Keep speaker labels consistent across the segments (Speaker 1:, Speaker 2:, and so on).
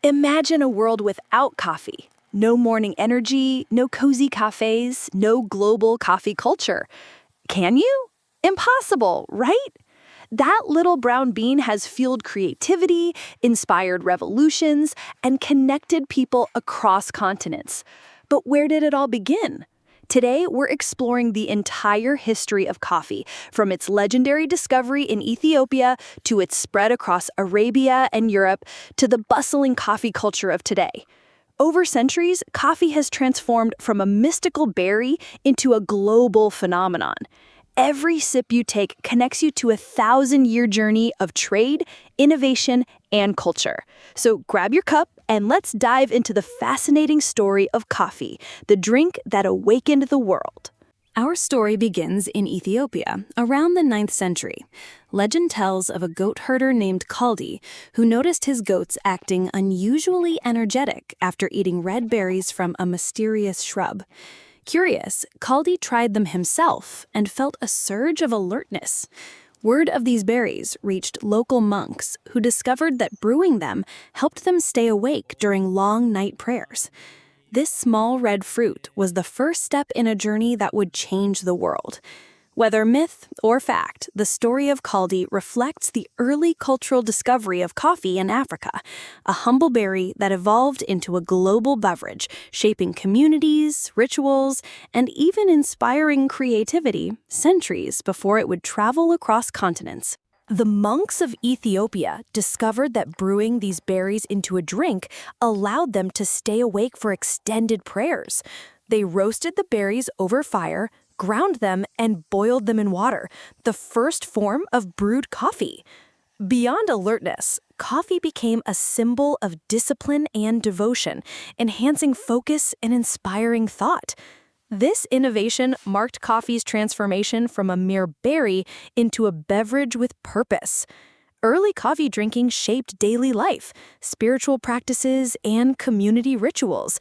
Speaker 1: Imagine a world without coffee. No morning energy, no cozy cafes, no global coffee culture. Can you? Impossible, right? That little brown bean has fueled creativity, inspired revolutions, and connected people across continents. But where did it all begin? Today, we're exploring the entire history of coffee, from its legendary discovery in Ethiopia to its spread across Arabia and Europe to the bustling coffee culture of today. Over centuries, coffee has transformed from a mystical berry into a global phenomenon. Every sip you take connects you to a 1,000-year journey of trade, innovation, and culture. So grab your cup and let's dive into the fascinating story of coffee, the drink that awakened the world.
Speaker 2: Our story begins in Ethiopia, around the 9th century. Legend tells of a goat herder named Kaldi, who noticed his goats acting unusually energetic after eating red berries from a mysterious shrub. Curious, Kaldi tried them himself and felt a surge of alertness. Word of these berries reached local monks, who discovered that brewing them helped them stay awake during long night prayers. This small red fruit was the first step in a journey that would change the world. Whether myth or fact, the story of Kaldi reflects the early cultural discovery of coffee in Africa, a humble berry that evolved into a global beverage, shaping communities, rituals, and even inspiring creativity centuries before it would travel across continents. The monks of Ethiopia discovered that brewing these berries into a drink allowed them to stay awake for extended prayers. They roasted the berries over fire, ground them, and boiled them in water, the first form of brewed coffee. Beyond alertness, coffee became a symbol of discipline and devotion, enhancing focus and inspiring thought. This innovation marked coffee's transformation from a mere berry into a beverage with purpose. Early coffee drinking shaped daily life, spiritual practices, and community rituals.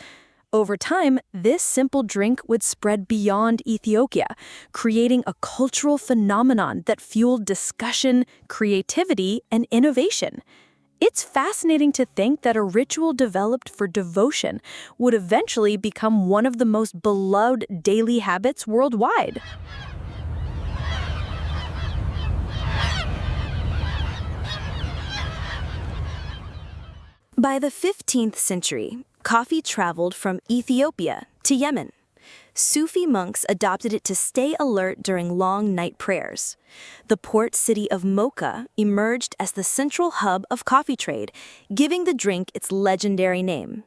Speaker 2: Over time, this simple drink would spread beyond Ethiopia, creating a cultural phenomenon that fueled discussion, creativity, and innovation. It's fascinating to think that a ritual developed for devotion would eventually become one of the most beloved daily habits worldwide. By the 15th century, coffee traveled from Ethiopia to Yemen. Sufi monks adopted it to stay alert during long night prayers. The port city of Mocha emerged as the central hub of coffee trade, giving the drink its legendary name.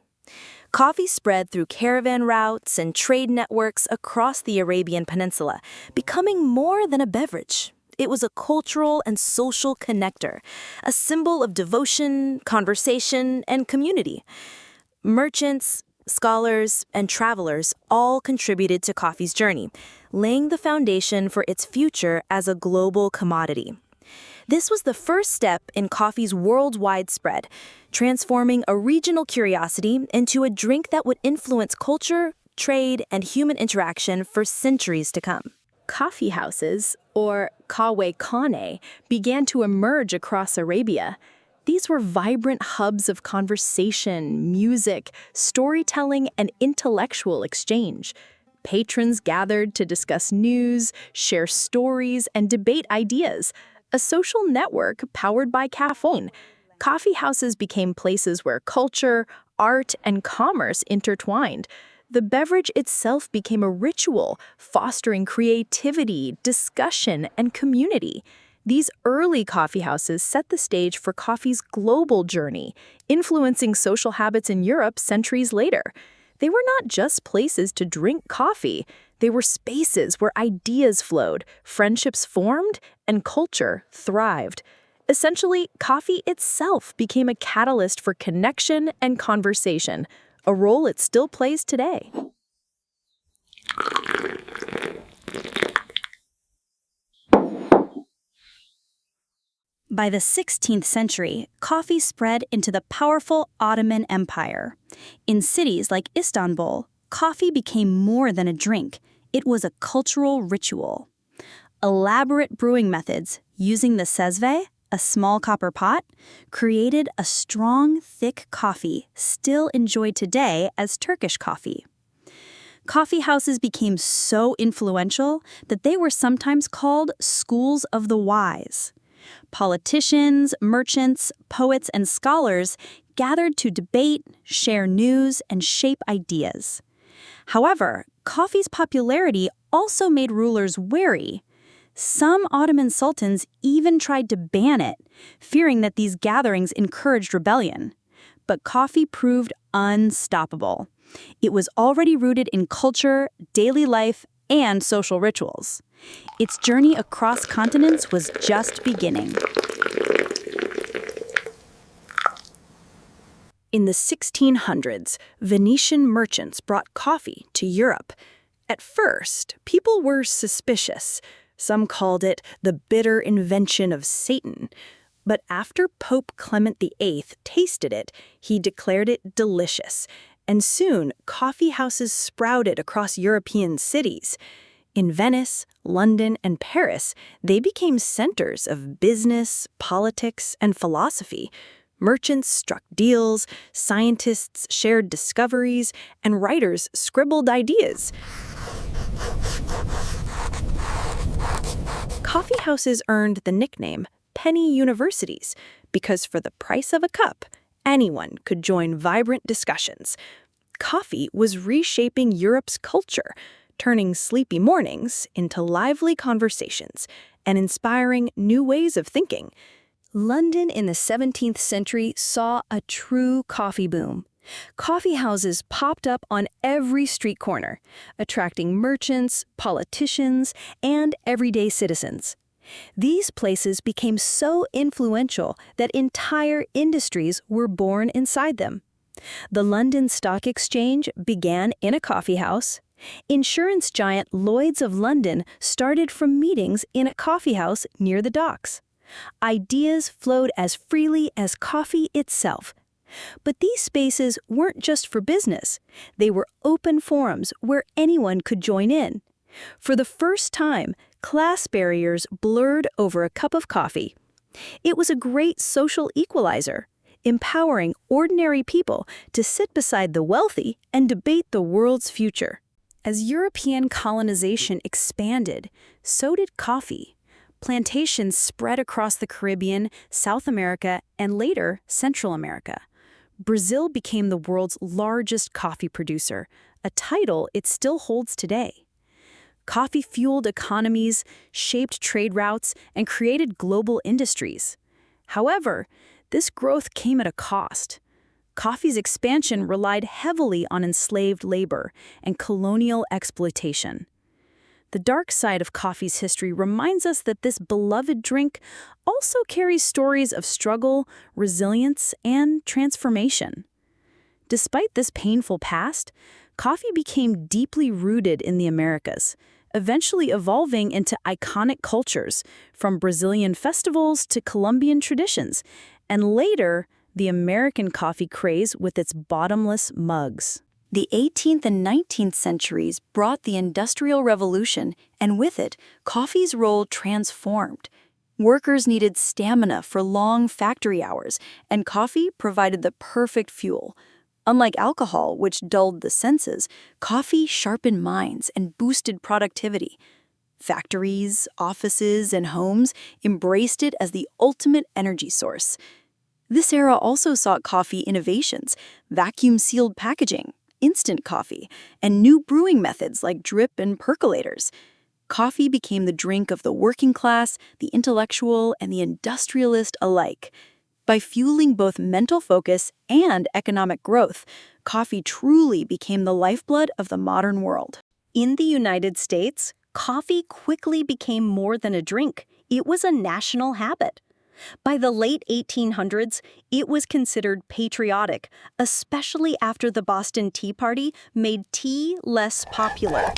Speaker 2: Coffee spread through caravan routes and trade networks across the Arabian Peninsula, becoming more than a beverage. It was a cultural and social connector, a symbol of devotion, conversation, and community. Merchants, scholars, and travelers all contributed to coffee's journey, laying the foundation for its future as a global commodity. This was the first step in coffee's worldwide spread, transforming a regional curiosity into a drink that would influence culture, trade, and human interaction for centuries to come. Coffee houses, or kaweh-khane, began to emerge across Arabia. These were vibrant hubs of conversation, music, storytelling, and intellectual exchange. Patrons gathered to discuss news, share stories, and debate ideas. A social network powered by caffeine. Coffee houses became places where culture, art, and commerce intertwined. The beverage itself became a ritual, fostering creativity, discussion, and community. These early coffee houses set the stage for coffee's global journey, influencing social habits in Europe centuries later. They were not just places to drink coffee. They were spaces where ideas flowed, friendships formed, and culture thrived. Essentially, coffee itself became a catalyst for connection and conversation, a role it still plays today. By the 16th century, coffee spread into the powerful Ottoman Empire. In cities like Istanbul, coffee became more than a drink. It was a cultural ritual. Elaborate brewing methods, using the sezve, a small copper pot, created a strong, thick coffee still enjoyed today as Turkish coffee. Coffee houses became so influential that they were sometimes called schools of the wise. Politicians, merchants, poets, and scholars gathered to debate, share news, and shape ideas. However, coffee's popularity also made rulers wary. Some Ottoman sultans even tried to ban it, fearing that these gatherings encouraged rebellion. But coffee proved unstoppable. It was already rooted in culture, daily life, and social rituals. Its journey across continents was just beginning. In the 1600s, Venetian merchants brought coffee to Europe. At first, people were suspicious. Some called it the bitter invention of Satan. But after Pope Clement VIII tasted it, he declared it delicious. And soon, coffee houses sprouted across European cities. In Venice, London, and Paris, they became centers of business, politics, and philosophy. Merchants struck deals, scientists shared discoveries, and writers scribbled ideas. Coffee houses earned the nickname penny universities because for the price of a cup, anyone could join vibrant discussions. Coffee was reshaping Europe's culture, turning sleepy mornings into lively conversations and inspiring new ways of thinking. London in the 17th century saw a true coffee boom. Coffee houses popped up on every street corner, attracting merchants, politicians, and everyday citizens. These places became so influential that entire industries were born inside them. The London Stock Exchange began in a coffee house. Insurance giant Lloyd's of London started from meetings in a coffee house near the docks. Ideas flowed as freely as coffee itself. But these spaces weren't just for business. They were open forums where anyone could join in. For the first time, class barriers blurred over a cup of coffee. It was a great social equalizer, empowering ordinary people to sit beside the wealthy and debate the world's future. As European colonization expanded, so did coffee. Plantations spread across the Caribbean, South America, and later Central America. Brazil became the world's largest coffee producer, a title it still holds today. Coffee fueled economies, shaped trade routes, and created global industries. However, this growth came at a cost. Coffee's expansion relied heavily on enslaved labor and colonial exploitation. The dark side of coffee's history reminds us that this beloved drink also carries stories of struggle, resilience, and transformation. Despite this painful past, coffee became deeply rooted in the Americas, eventually evolving into iconic cultures, from Brazilian festivals to Colombian traditions, and later, the American coffee craze with its bottomless mugs. The 18th and 19th centuries brought the Industrial Revolution, and with it, coffee's role transformed. Workers needed stamina for long factory hours, and coffee provided the perfect fuel. Unlike alcohol, which dulled the senses, coffee sharpened minds and boosted productivity. Factories, offices, and homes embraced it as the ultimate energy source. This era also saw coffee innovations, vacuum-sealed packaging, instant coffee, and new brewing methods like drip and percolators. Coffee became the drink of the working class, the intellectual, and the industrialist alike. By fueling both mental focus and economic growth, coffee truly became the lifeblood of the modern world. In the United States, coffee quickly became more than a drink. It was a national habit. By the late 1800s, it was considered patriotic, especially after the Boston Tea Party made tea less popular.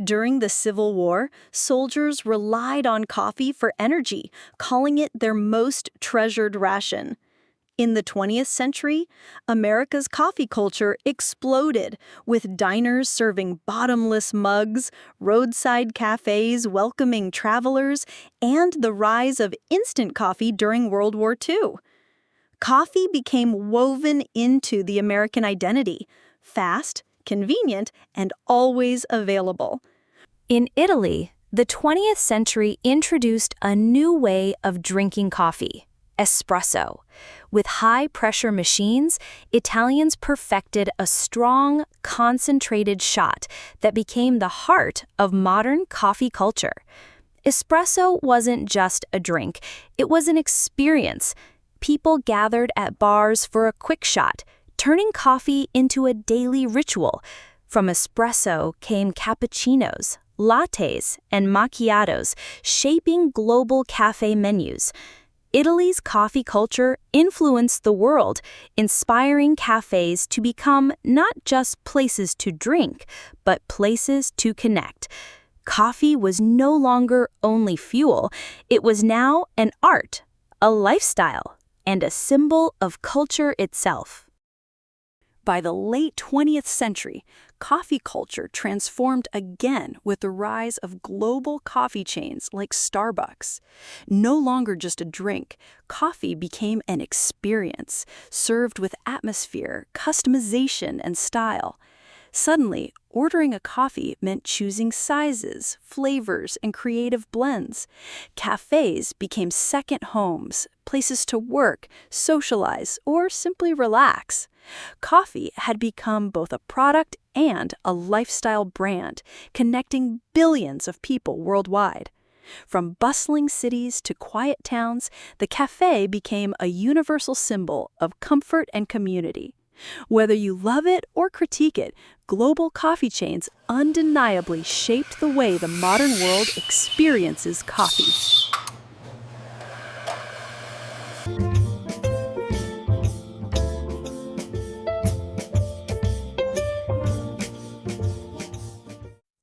Speaker 2: During the Civil War, soldiers relied on coffee for energy, calling it their most treasured ration.
Speaker 1: In the 20th century, America's coffee culture exploded, with diners serving bottomless mugs, roadside cafes welcoming travelers, and the rise of instant coffee during World War II. Coffee became woven into the American identity, fast, convenient, and always available.
Speaker 2: In Italy, the 20th century introduced a new way of drinking coffee, espresso. With high-pressure machines, Italians perfected a strong, concentrated shot that became the heart of modern coffee culture. Espresso wasn't just a drink, it was an experience. People gathered at bars for a quick shot, turning coffee into a daily ritual. From espresso came cappuccinos, lattes, and macchiatos, shaping global cafe menus. Italy's coffee culture influenced the world, inspiring cafes to become not just places to drink, but places to connect. Coffee was no longer only fuel, it was now an art, a lifestyle, and a symbol of culture itself.
Speaker 1: By the late 20th century, coffee culture transformed again with the rise of global coffee chains like Starbucks. No longer just a drink, coffee became an experience, served with atmosphere, customization, and style. Suddenly, ordering a coffee meant choosing sizes, flavors, and creative blends. Cafes became second homes, places to work, socialize, or simply relax. Coffee had become both a product and a lifestyle brand, connecting billions of people worldwide. From bustling cities to quiet towns, the cafe became a universal symbol of comfort and community. Whether you love it or critique it, global coffee chains undeniably shaped the way the modern world experiences coffee.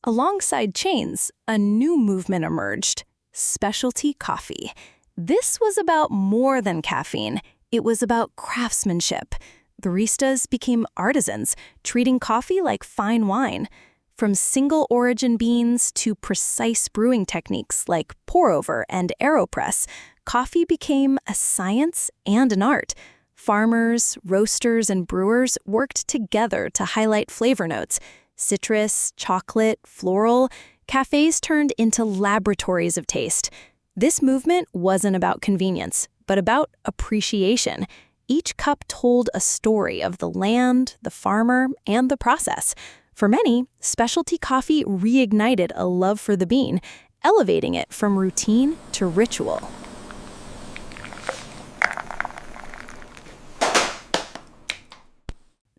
Speaker 1: Alongside chains, a new movement emerged: specialty coffee. This was about more than caffeine. It was about craftsmanship. Baristas became artisans, treating coffee like fine wine. From single-origin beans to precise brewing techniques like pour-over and AeroPress, coffee became a science and an art. Farmers, roasters, and brewers worked together to highlight flavor notes. Citrus, chocolate, floral, cafes turned into laboratories of taste. This movement wasn't about convenience, but about appreciation. Each cup told a story of the land, the farmer, and the process. For many, specialty coffee reignited a love for the bean, elevating it from routine to ritual.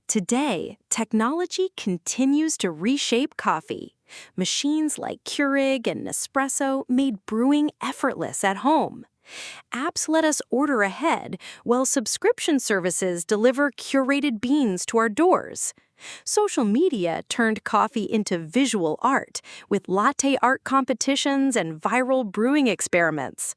Speaker 1: Today, technology continues to reshape coffee. Machines like Keurig and Nespresso made brewing effortless at home. Apps let us order ahead, while subscription services deliver curated beans to our doors. Social media turned coffee into visual art, with latte art competitions and viral brewing experiments.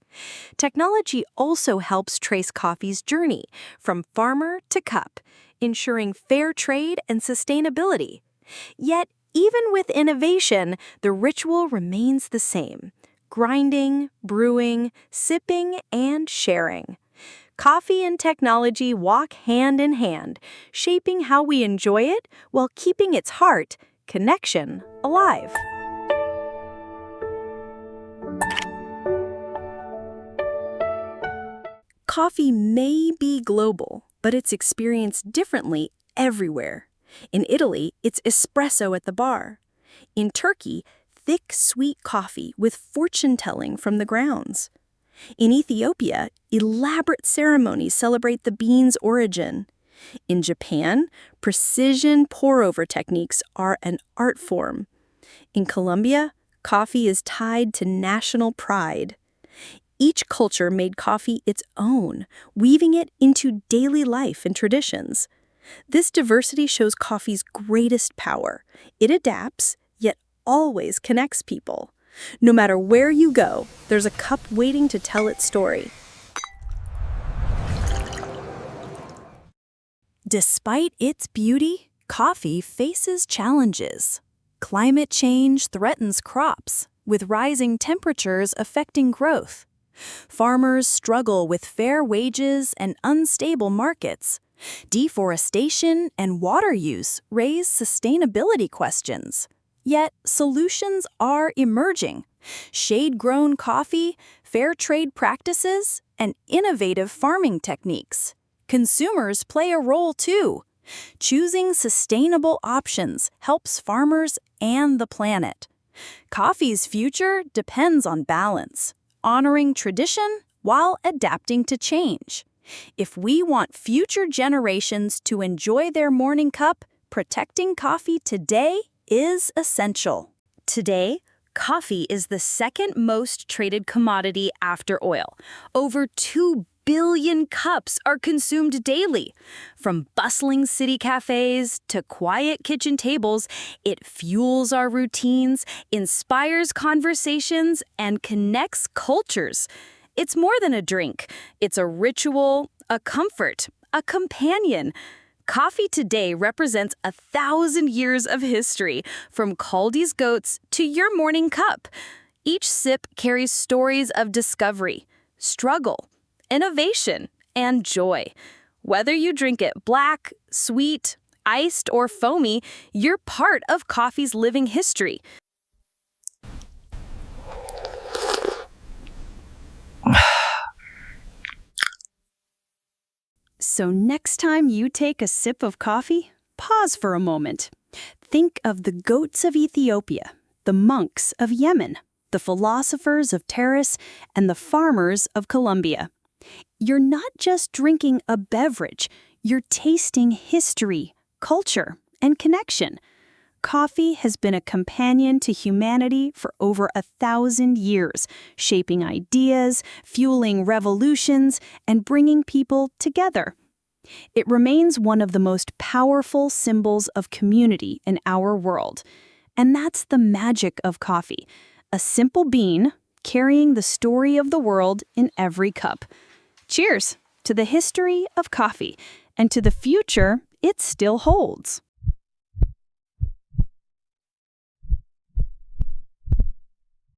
Speaker 1: Technology also helps trace coffee's journey, from farmer to cup, ensuring fair trade and sustainability. Yet, even with innovation, the ritual remains the same: grinding, brewing, sipping, and sharing. Coffee and technology walk hand in hand, shaping how we enjoy it while keeping its heart, connection, alive. Coffee may be global, but it's experienced differently everywhere. In Italy, it's espresso at the bar. In Turkey, thick, sweet coffee with fortune-telling from the grounds. In Ethiopia, elaborate ceremonies celebrate the bean's origin. In Japan, precision pour-over techniques are an art form. In Colombia, coffee is tied to national pride. Each culture made coffee its own, weaving it into daily life and traditions. This diversity shows coffee's greatest power. It adapts, yet always connects people. No matter where you go, there's a cup waiting to tell its story. Despite its beauty, coffee faces challenges. Climate change threatens crops, with rising temperatures affecting growth. Farmers struggle with fair wages and unstable markets. Deforestation and water use raise sustainability questions. Yet, solutions are emerging. Shade-grown coffee, fair trade practices, and innovative farming techniques. Consumers play a role too. Choosing sustainable options helps farmers and the planet. Coffee's future depends on balance, honoring tradition while adapting to change. If we want future generations to enjoy their morning cup, protecting coffee today is essential.
Speaker 2: Today, coffee is the second most traded commodity after oil. Over 2 billion cups are consumed daily. From bustling city cafes to quiet kitchen tables, it fuels our routines, inspires conversations, and connects cultures. It's more than a drink. It's a ritual, a comfort, a companion. Coffee today represents 1,000 years of history, from Caldi's goats to your morning cup. Each sip carries stories of discovery, struggle, innovation, and joy. Whether you drink it black, sweet, iced, or foamy, you're part of coffee's living history.
Speaker 1: So next time you take a sip of coffee, pause for a moment. Think of the goats of Ethiopia, the monks of Yemen, the philosophers of Taris, and the farmers of Colombia. You're not just drinking a beverage, you're tasting history, culture, and connection. Coffee has been a companion to humanity for over 1,000 years, shaping ideas, fueling revolutions, and bringing people together. It remains one of the most powerful symbols of community in our world. And that's the magic of coffee, a simple bean carrying the story of the world in every cup. Cheers to the history of coffee and to the future it still holds.